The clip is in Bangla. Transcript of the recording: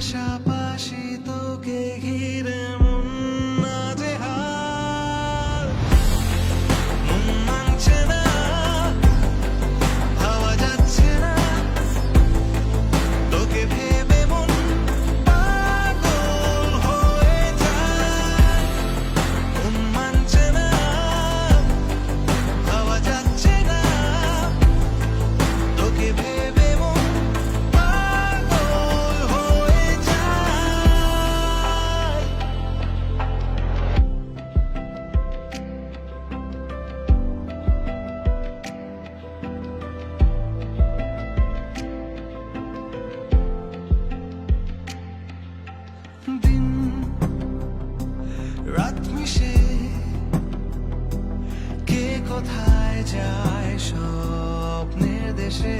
পাশাপাশি তোকে ঘিরে মন নাজেহাল। মন মানছে না, ভাবা যাচ্ছে না, তোকে ভেবে মন পাগল হয়ে যায়। মন মানছে না, ভাবা যাচ্ছে না, তোকে ভেবে মন পাগল হয়ে যায়। দিন রাত মিশে কে কোথায় যায় স্বপ্নের দেশে।